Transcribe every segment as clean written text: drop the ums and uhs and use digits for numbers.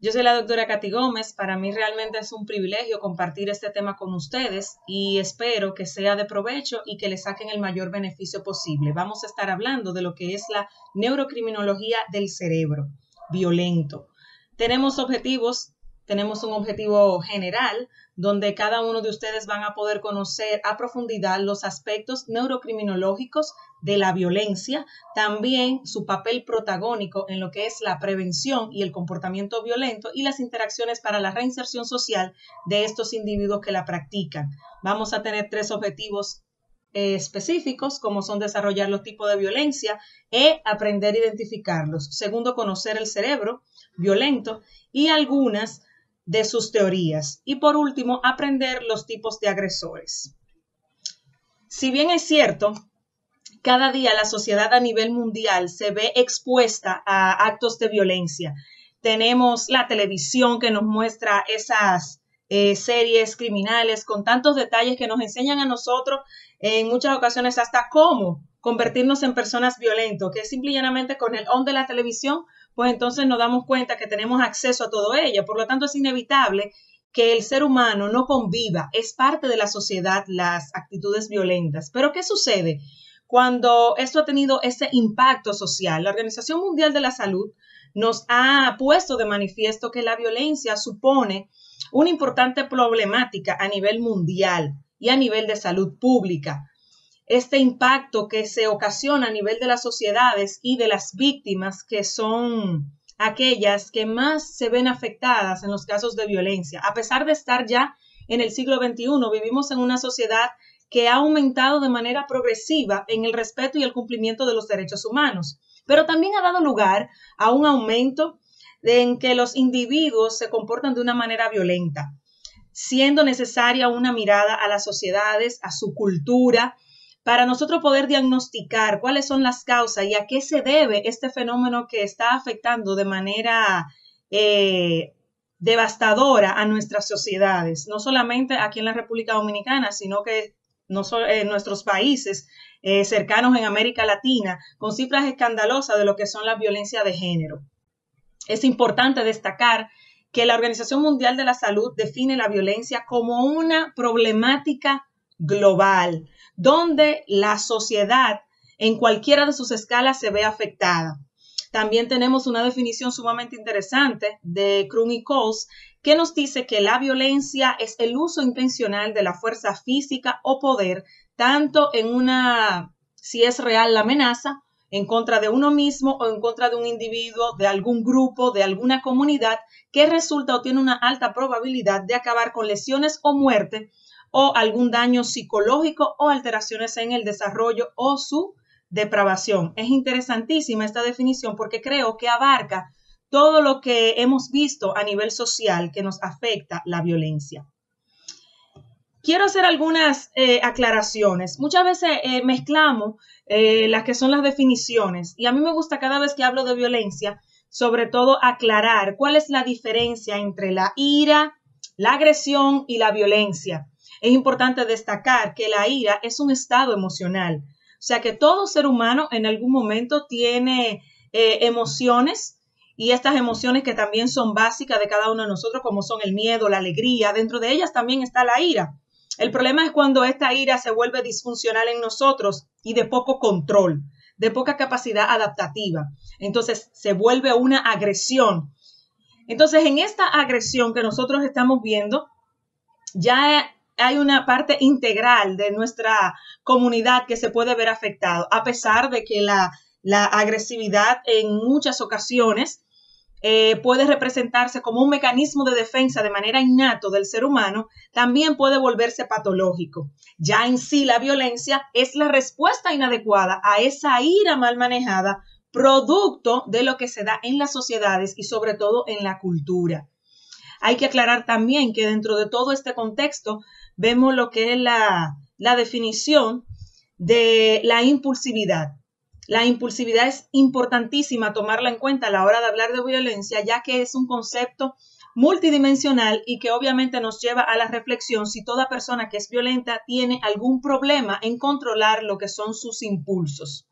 Yo soy la doctora Katy Gómez. Para mí realmente es un privilegio compartir este tema con ustedes y espero que sea de provecho y que le saquen el mayor beneficio posible. Vamos a estar hablando de lo que es la neurocriminología del cerebro violento. Tenemos un objetivo general donde cada uno de ustedes van a poder conocer a profundidad los aspectos neurocriminológicos de la violencia, también su papel protagónico en lo que es la prevención y el comportamiento violento y las interacciones para la reinserción social de estos individuos que la practican. Vamos a tener 3 objetivos específicos, como son desarrollar los tipos de violencia y aprender a identificarlos. Segundo, conocer el cerebro violento y algunas de sus teorías. Y por último, aprender los tipos de agresores. Si bien es cierto, cada día la sociedad a nivel mundial se ve expuesta a actos de violencia. Tenemos la televisión que nos muestra esas series criminales con tantos detalles que nos enseñan a nosotros en muchas ocasiones hasta cómo convertirnos en personas violentas, que es simple y llanamente con el on de la televisión, pues entonces nos damos cuenta que tenemos acceso a todo ello. Por lo tanto, es inevitable que el ser humano no conviva. Es parte de la sociedad las actitudes violentas. Pero ¿qué sucede cuando esto ha tenido ese impacto social? La Organización Mundial de la Salud nos ha puesto de manifiesto que la violencia supone una importante problemática a nivel mundial y a nivel de salud pública. Este impacto que se ocasiona a nivel de las sociedades y de las víctimas, que son aquellas que más se ven afectadas en los casos de violencia. A pesar de estar ya en el siglo XXI, vivimos en una sociedad que ha aumentado de manera progresiva en el respeto y el cumplimiento de los derechos humanos, pero también ha dado lugar a un aumento en que los individuos se comportan de una manera violenta, siendo necesaria una mirada a las sociedades, a su cultura, para nosotros poder diagnosticar cuáles son las causas y a qué se debe este fenómeno que está afectando de manera devastadora a nuestras sociedades, no solamente aquí en la República Dominicana, sino que en nuestros países cercanos en América Latina, con cifras escandalosas de lo que son la violencia de género. Es importante destacar que la Organización Mundial de la Salud define la violencia como una problemática global, donde la sociedad en cualquiera de sus escalas se ve afectada. También tenemos una definición sumamente interesante de Crun y Coles que nos dice que la violencia es el uso intencional de la fuerza física o poder, tanto si es real la amenaza, en contra de uno mismo o en contra de un individuo, de algún grupo, de alguna comunidad, que resulta o tiene una alta probabilidad de acabar con lesiones o muerte o algún daño psicológico o alteraciones en el desarrollo o su depravación. Es interesantísima esta definición porque creo que abarca todo lo que hemos visto a nivel social que nos afecta la violencia. Quiero hacer algunas aclaraciones. Muchas veces mezclamos las que son las definiciones y a mí me gusta cada vez que hablo de violencia, sobre todo aclarar cuál es la diferencia entre la ira, la agresión y la violencia. Es importante destacar que la ira es un estado emocional, o sea que todo ser humano en algún momento tiene emociones y estas emociones que también son básicas de cada uno de nosotros, como son el miedo, la alegría, dentro de ellas también está la ira. El problema es cuando esta ira se vuelve disfuncional en nosotros y de poco control, de poca capacidad adaptativa. Entonces se vuelve una agresión. Entonces en esta agresión que nosotros estamos viendo, ya hay una parte integral de nuestra comunidad que se puede ver afectado, a pesar de que la agresividad en muchas ocasiones puede representarse como un mecanismo de defensa de manera innato del ser humano, también puede volverse patológico. Ya en sí la violencia es la respuesta inadecuada a esa ira mal manejada, producto de lo que se da en las sociedades y sobre todo en la cultura. Hay que aclarar también que dentro de todo este contexto vemos lo que es la definición de la impulsividad. La impulsividad es importantísima tomarla en cuenta a la hora de hablar de violencia, ya que es un concepto multidimensional y que obviamente nos lleva a la reflexión si toda persona que es violenta tiene algún problema en controlar lo que son sus impulsos.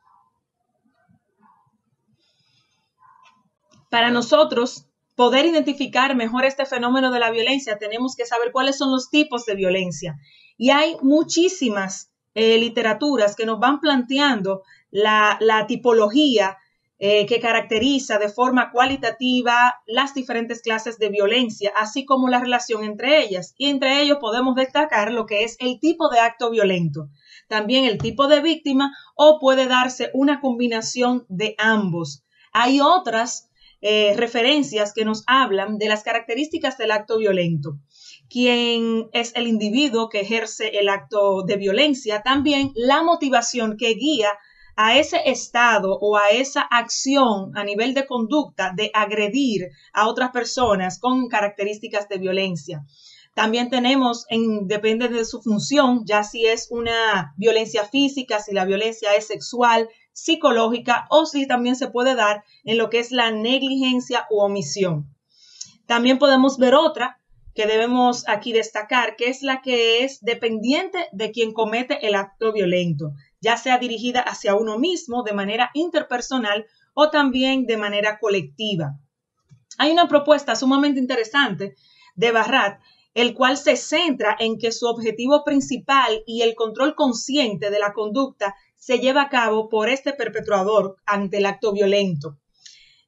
Para nosotros poder identificar mejor este fenómeno de la violencia, tenemos que saber cuáles son los tipos de violencia. Y hay muchísimas literaturas que nos van planteando la tipología que caracteriza de forma cualitativa las diferentes clases de violencia, así como la relación entre ellas. Y entre ellos podemos destacar lo que es el tipo de acto violento, también el tipo de víctima, o puede darse una combinación de ambos. Hay otras referencias que nos hablan de las características del acto violento. Quién es el individuo que ejerce el acto de violencia, también la motivación que guía a ese estado o a esa acción a nivel de conducta de agredir a otras personas con características de violencia. También tenemos, depende de su función, ya si es una violencia física, si la violencia es sexual, psicológica, o si también se puede dar en lo que es la negligencia u omisión. También podemos ver otra que debemos aquí destacar, que es la que es dependiente de quien comete el acto violento, ya sea dirigida hacia uno mismo de manera interpersonal o también de manera colectiva. Hay una propuesta sumamente interesante de Barrat, el cual se centra en que su objetivo principal y el control consciente de la conducta se lleva a cabo por este perpetrador ante el acto violento,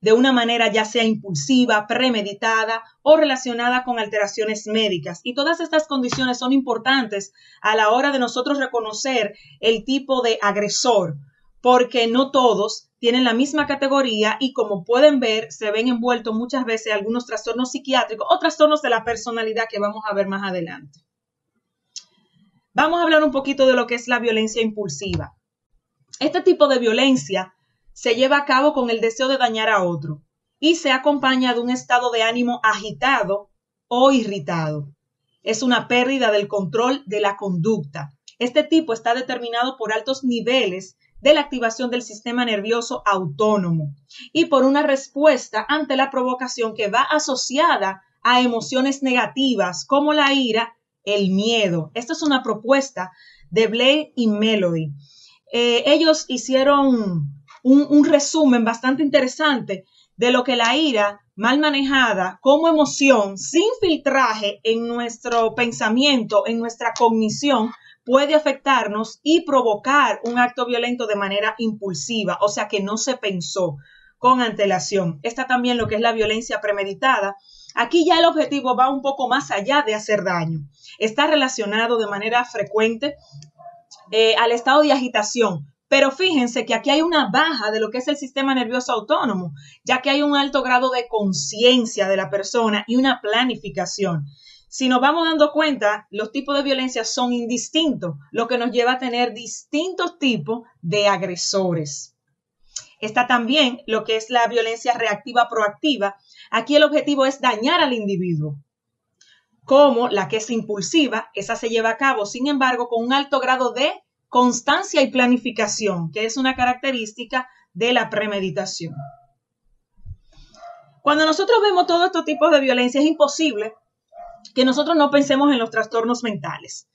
de una manera ya sea impulsiva, premeditada o relacionada con alteraciones médicas. Y todas estas condiciones son importantes a la hora de nosotros reconocer el tipo de agresor, porque no todos tienen la misma categoría y, como pueden ver, se ven envueltos muchas veces algunos trastornos psiquiátricos o trastornos de la personalidad que vamos a ver más adelante. Vamos a hablar un poquito de lo que es la violencia impulsiva. Este tipo de violencia se lleva a cabo con el deseo de dañar a otro y se acompaña de un estado de ánimo agitado o irritado. Es una pérdida del control de la conducta. Este tipo está determinado por altos niveles de la activación del sistema nervioso autónomo y por una respuesta ante la provocación que va asociada a emociones negativas como la ira, el miedo. Esta es una propuesta de Blake y Melody. Ellos hicieron un resumen bastante interesante de lo que la ira mal manejada como emoción, sin filtraje en nuestro pensamiento, en nuestra cognición, puede afectarnos y provocar un acto violento de manera impulsiva, o sea que no se pensó con antelación. Está también lo que es la violencia premeditada. Aquí ya el objetivo va un poco más allá de hacer daño. Está relacionado de manera frecuente al estado de agitación. Pero fíjense que aquí hay una baja de lo que es el sistema nervioso autónomo, ya que hay un alto grado de conciencia de la persona y una planificación. Si nos vamos dando cuenta, los tipos de violencia son indistintos, lo que nos lleva a tener distintos tipos de agresores. Está también lo que es la violencia reactiva proactiva. Aquí el objetivo es dañar al individuo. Como la que es impulsiva, esa se lleva a cabo, sin embargo, con un alto grado de constancia y planificación, que es una característica de la premeditación. Cuando nosotros vemos todos estos tipos de violencia, es imposible que nosotros no pensemos en los trastornos mentales.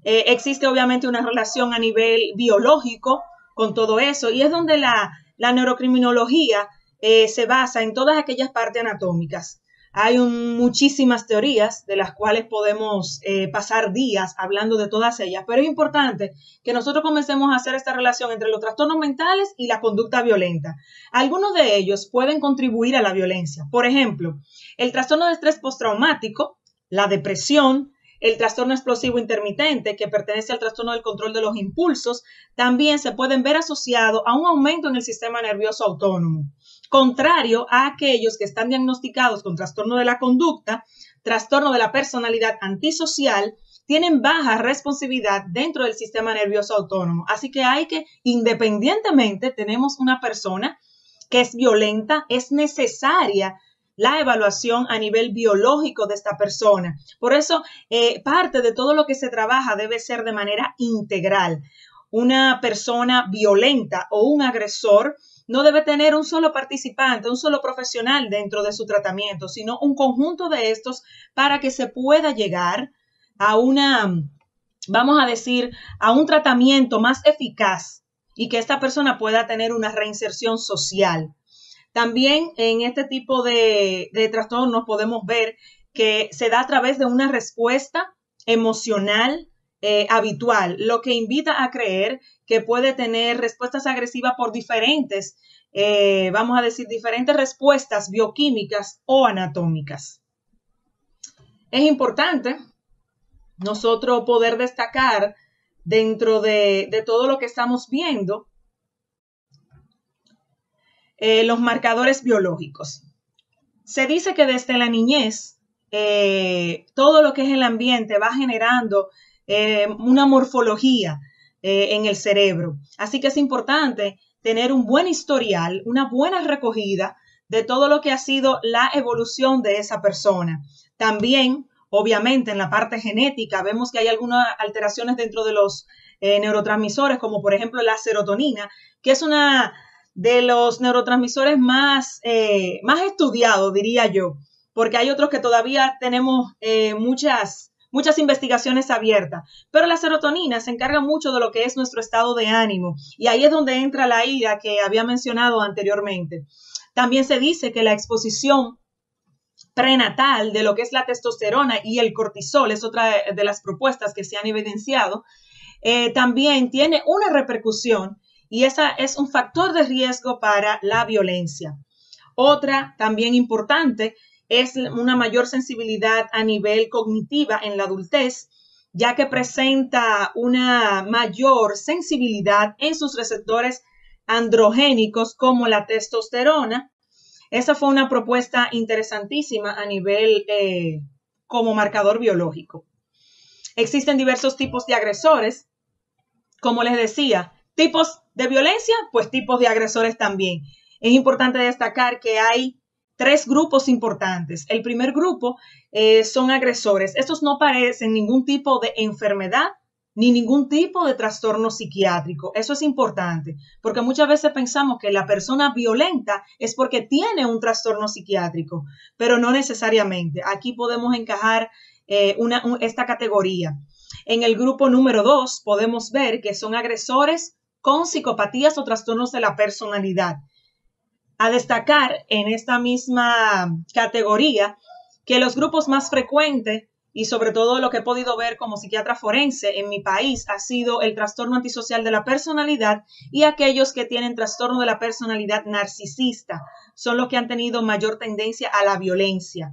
Existe obviamente una relación a nivel biológico con todo eso, y es donde la neurocriminología se basa en todas aquellas partes anatómicas. Hay muchísimas teorías de las cuales podemos pasar días hablando de todas ellas, pero es importante que nosotros comencemos a hacer esta relación entre los trastornos mentales y la conducta violenta. Algunos de ellos pueden contribuir a la violencia. Por ejemplo, el trastorno de estrés postraumático, la depresión, el trastorno explosivo intermitente, que pertenece al trastorno del control de los impulsos, también se pueden ver asociados a un aumento en el sistema nervioso autónomo. Contrario a aquellos que están diagnosticados con trastorno de la conducta, trastorno de la personalidad antisocial, tienen baja responsividad dentro del sistema nervioso autónomo. Así que independientemente tenemos una persona que es violenta, es necesaria la evaluación a nivel biológico de esta persona. Por eso, parte de todo lo que se trabaja debe ser de manera integral. Una persona violenta o un agresor no debe tener un solo participante, un solo profesional dentro de su tratamiento, sino un conjunto de estos para que se pueda llegar a vamos a decir, a un tratamiento más eficaz y que esta persona pueda tener una reinserción social. También en este tipo de trastornos podemos ver que se da a través de una respuesta emocional habitual, lo que invita a creer que puede tener respuestas agresivas por diferentes, vamos a decir, diferentes respuestas bioquímicas o anatómicas. Es importante nosotros poder destacar dentro de todo lo que estamos viendo los marcadores biológicos. Se dice que desde la niñez todo lo que es el ambiente va generando una morfología en el cerebro. Así que es importante tener un buen historial, una buena recogida de todo lo que ha sido la evolución de esa persona. También, obviamente, en la parte genética vemos que hay algunas alteraciones dentro de los neurotransmisores, como por ejemplo la serotonina, que es una de los neurotransmisores más estudiados, diría yo, porque hay otros que todavía tenemos muchas investigaciones abiertas, pero la serotonina se encarga mucho de lo que es nuestro estado de ánimo, y ahí es donde entra la ira que había mencionado anteriormente. También se dice que la exposición prenatal de lo que es la testosterona y el cortisol, es otra de las propuestas que se han evidenciado, también tiene una repercusión, y esa es un factor de riesgo para la violencia. Otra también importante es una mayor sensibilidad a nivel cognitiva en la adultez, ya que presenta una mayor sensibilidad en sus receptores androgénicos como la testosterona. Esa fue una propuesta interesantísima a nivel como marcador biológico. Existen diversos tipos de agresores, como les decía, tipos de violencia, pues tipos de agresores también. Es importante destacar que hay 3 grupos importantes. El primer grupo son agresores. Estos no padecen ningún tipo de enfermedad ni ningún tipo de trastorno psiquiátrico. Eso es importante, porque muchas veces pensamos que la persona violenta es porque tiene un trastorno psiquiátrico, pero no necesariamente. Aquí podemos encajar esta categoría. En el grupo número 2 podemos ver que son agresores con psicopatías o trastornos de la personalidad. A destacar en esta misma categoría que los grupos más frecuentes, y sobre todo lo que he podido ver como psiquiatra forense en mi país, ha sido el trastorno antisocial de la personalidad y aquellos que tienen trastorno de la personalidad narcisista. Son los que han tenido mayor tendencia a la violencia.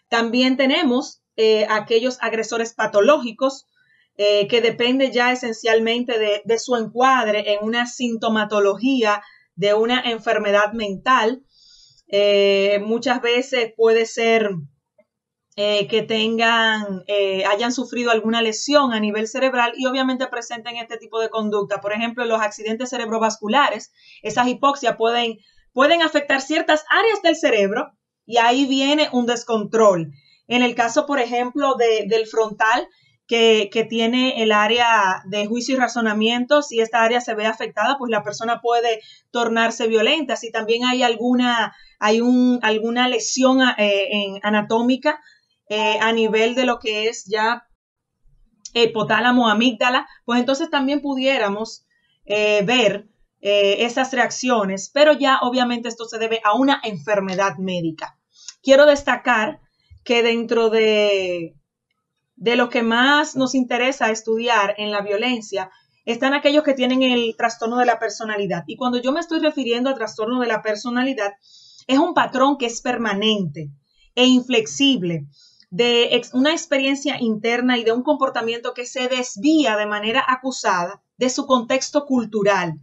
También tenemos aquellos agresores patológicos, que depende ya esencialmente de su encuadre en una sintomatología de una enfermedad mental. Muchas veces puede ser que hayan sufrido alguna lesión a nivel cerebral y obviamente presenten este tipo de conducta. Por ejemplo, los accidentes cerebrovasculares, esas hipoxias pueden afectar ciertas áreas del cerebro y ahí viene un descontrol. En el caso, por ejemplo, del frontal, que tiene el área de juicio y razonamiento, si esta área se ve afectada, pues la persona puede tornarse violenta. Si también hay alguna lesión anatómica a nivel de lo que es ya hipotálamo, amígdala, pues entonces también pudiéramos ver esas reacciones, pero ya obviamente esto se debe a una enfermedad médica. Quiero destacar que dentro de lo que más nos interesa estudiar en la violencia están aquellos que tienen el trastorno de la personalidad. Y cuando yo me estoy refiriendo al trastorno de la personalidad, es un patrón que es permanente e inflexible, de una experiencia interna y de un comportamiento que se desvía de manera acusada de su contexto cultural,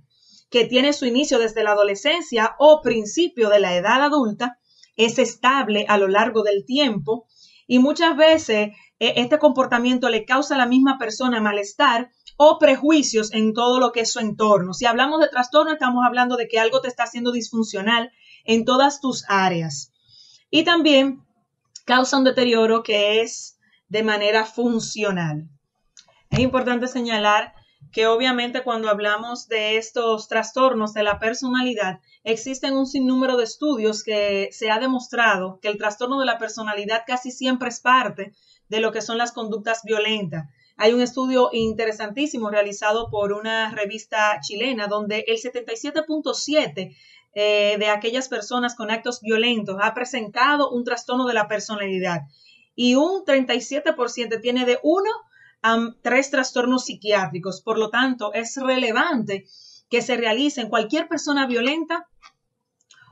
que tiene su inicio desde la adolescencia o principio de la edad adulta, es estable a lo largo del tiempo y muchas veces este comportamiento le causa a la misma persona malestar o prejuicios en todo lo que es su entorno. Si hablamos de trastorno, estamos hablando de que algo te está haciendo disfuncional en todas tus áreas. Y también causa un deterioro que es de manera funcional. Es importante señalar que obviamente cuando hablamos de estos trastornos de la personalidad, existen un sinnúmero de estudios que se ha demostrado que el trastorno de la personalidad casi siempre es parte de lo que son las conductas violentas. Hay un estudio interesantísimo realizado por una revista chilena donde el 77.7% de aquellas personas con actos violentos ha presentado un trastorno de la personalidad y un 37% tiene de 1 a 3 trastornos psiquiátricos. Por lo tanto, es relevante que se realice en cualquier persona violenta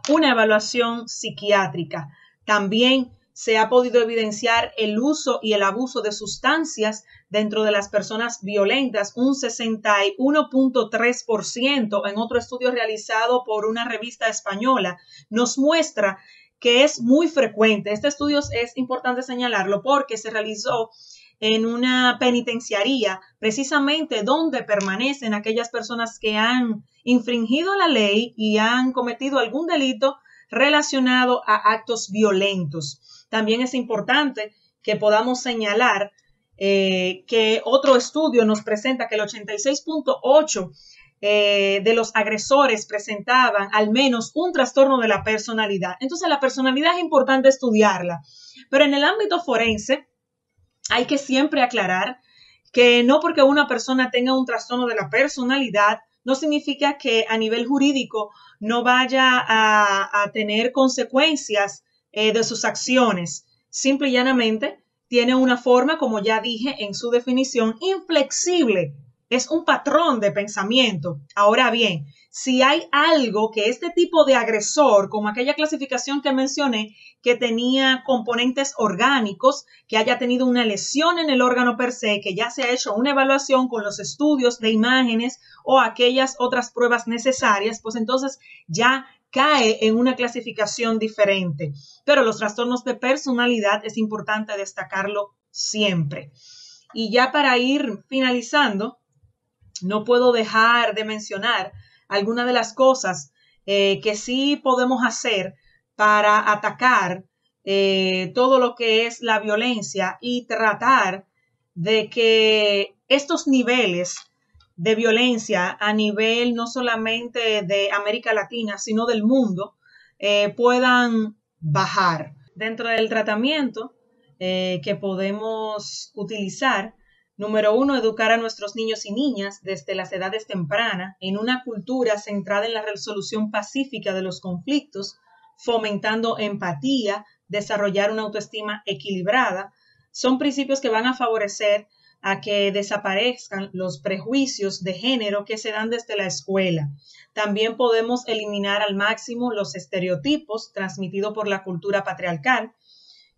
una evaluación psiquiátrica. También se ha podido evidenciar el uso y el abuso de sustancias dentro de las personas violentas, un 61.3%. En otro estudio realizado por una revista española nos muestra que es muy frecuente. Este estudio es importante señalarlo porque se realizó en una penitenciaría, precisamente donde permanecen aquellas personas que han infringido la ley y han cometido algún delito relacionado a actos violentos. También es importante que podamos señalar que otro estudio nos presenta que el 86.8% de los agresores presentaban al menos un trastorno de la personalidad. Entonces, la personalidad es importante estudiarla, pero en el ámbito forense hay que siempre aclarar que no porque una persona tenga un trastorno de la personalidad no significa que a nivel jurídico no vaya a tener consecuencias de sus acciones. Simple y llanamente tiene una forma, como ya dije en su definición, inflexible. Es un patrón de pensamiento. Ahora bien, si hay algo que este tipo de agresor, como aquella clasificación que mencioné, que tenía componentes orgánicos, que haya tenido una lesión en el órgano per se, que ya se ha hecho una evaluación con los estudios de imágenes o aquellas otras pruebas necesarias, pues entonces ya cae en una clasificación diferente. Pero los trastornos de personalidad es importante destacarlo siempre. Y ya para ir finalizando, no puedo dejar de mencionar algunas de las cosas que sí podemos hacer para atacar todo lo que es la violencia y tratar de que estos niveles de violencia a nivel no solamente de América Latina, sino del mundo, puedan bajar. Dentro del tratamiento que podemos utilizar, número 1, educar a nuestros niños y niñas desde las edades tempranas en una cultura centrada en la resolución pacífica de los conflictos, fomentando empatía, desarrollar una autoestima equilibrada. Son principios que van a favorecer a que desaparezcan los prejuicios de género que se dan desde la escuela. También podemos eliminar al máximo los estereotipos transmitidos por la cultura patriarcal,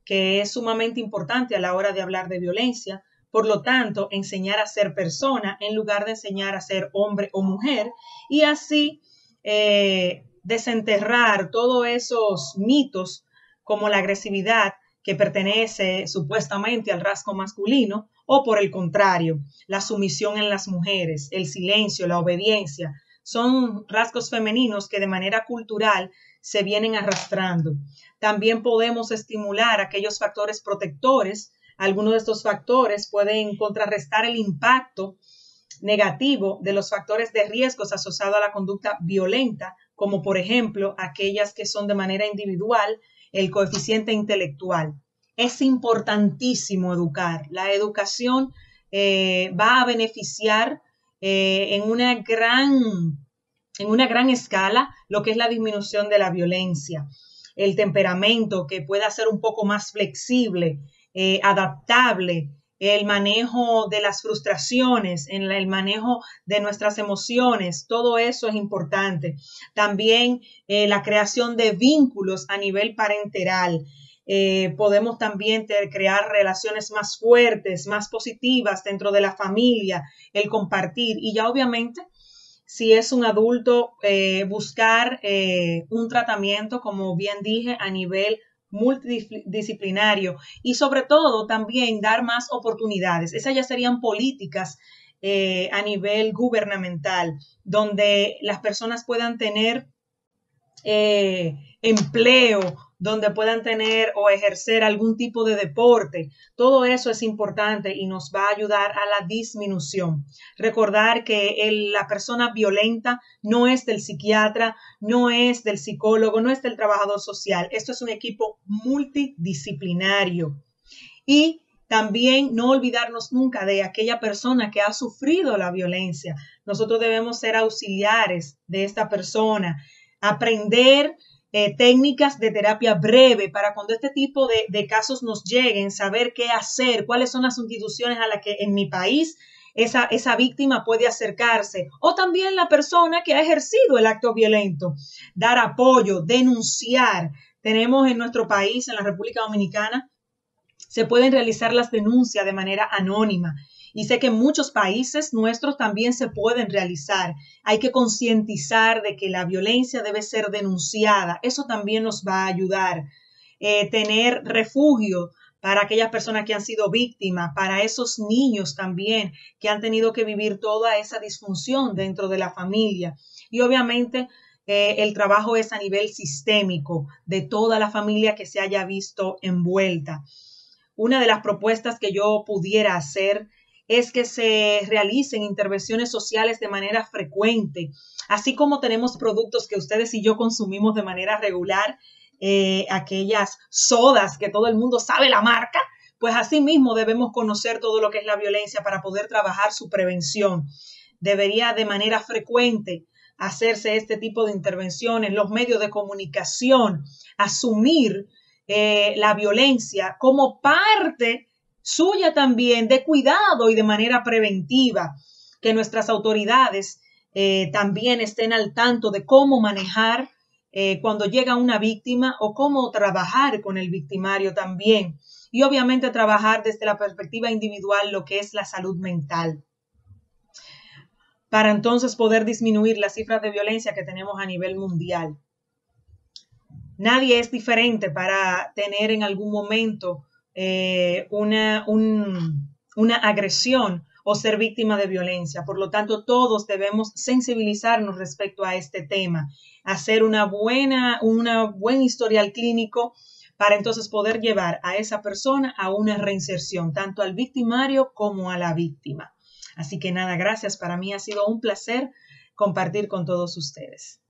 que es sumamente importante a la hora de hablar de violencia. Por lo tanto, enseñar a ser persona en lugar de enseñar a ser hombre o mujer y así desenterrar todos esos mitos como la agresividad que pertenece supuestamente al rasgo masculino o por el contrario, la sumisión en las mujeres, el silencio, la obediencia, son rasgos femeninos que de manera cultural se vienen arrastrando. También podemos estimular aquellos factores protectores. Algunos de estos factores pueden contrarrestar el impacto negativo de los factores de riesgos asociados a la conducta violenta, como por ejemplo aquellas que son de manera individual, el coeficiente intelectual. Es importantísimo educar. La educación va a beneficiar en una gran escala lo que es la disminución de la violencia, el temperamento que pueda ser un poco más flexible, adaptable, el manejo de las frustraciones, el manejo de nuestras emociones, todo eso es importante. También la creación de vínculos a nivel parental. Podemos también crear relaciones más fuertes, más positivas dentro de la familia, el compartir y ya obviamente si es un adulto buscar un tratamiento, como bien dije, a nivel multidisciplinario y sobre todo también dar más oportunidades. Esas ya serían políticas a nivel gubernamental, donde las personas puedan tener empleo, donde puedan tener o ejercer algún tipo de deporte. Todo eso es importante y nos va a ayudar a la disminución. Recordar que la persona violenta no es del psiquiatra, no es del psicólogo, no es del trabajador social. Esto es un equipo multidisciplinario. Y También no olvidarnos nunca de aquella persona que ha sufrido la violencia. Nosotros debemos ser auxiliares de esta persona, aprender técnicas de terapia breve para cuando este tipo de casos nos lleguen, saber qué hacer, cuáles son las instituciones a las que en mi país esa víctima puede acercarse, o también la persona que ha ejercido el acto violento, dar apoyo, denunciar. Tenemos en nuestro país, en la República Dominicana, se pueden realizar las denuncias de manera anónima. Y sé que en muchos países nuestros también se pueden realizar. Hay que concientizar de que la violencia debe ser denunciada. Eso también nos va a ayudar. Tener refugio para aquellas personas que han sido víctimas, para esos niños también que han tenido que vivir toda esa disfunción dentro de la familia. Y obviamente el trabajo es a nivel sistémico de toda la familia que se haya visto envuelta. Una de las propuestas que yo pudiera hacer es que se realicen intervenciones sociales de manera frecuente, así como tenemos productos que ustedes y yo consumimos de manera regular, aquellas sodas que todo el mundo sabe la marca, pues así mismo debemos conocer todo lo que es la violencia para poder trabajar su prevención. Debería de manera frecuente hacerse este tipo de intervenciones, los medios de comunicación, asumir la violencia como parte suya también de cuidado y de manera preventiva, que nuestras autoridades también estén al tanto de cómo manejar cuando llega una víctima o cómo trabajar con el victimario también. Y obviamente trabajar desde la perspectiva individual lo que es la salud mental, para entonces poder disminuir las cifras de violencia que tenemos a nivel mundial. Nadie es diferente para tener en algún momento una agresión o ser víctima de violencia. Por lo tanto, todos debemos sensibilizarnos respecto a este tema, hacer un buen historial clínico para entonces poder llevar a esa persona a una reinserción, tanto al victimario como a la víctima. Así que nada, gracias. Para mí ha sido un placer compartir con todos ustedes.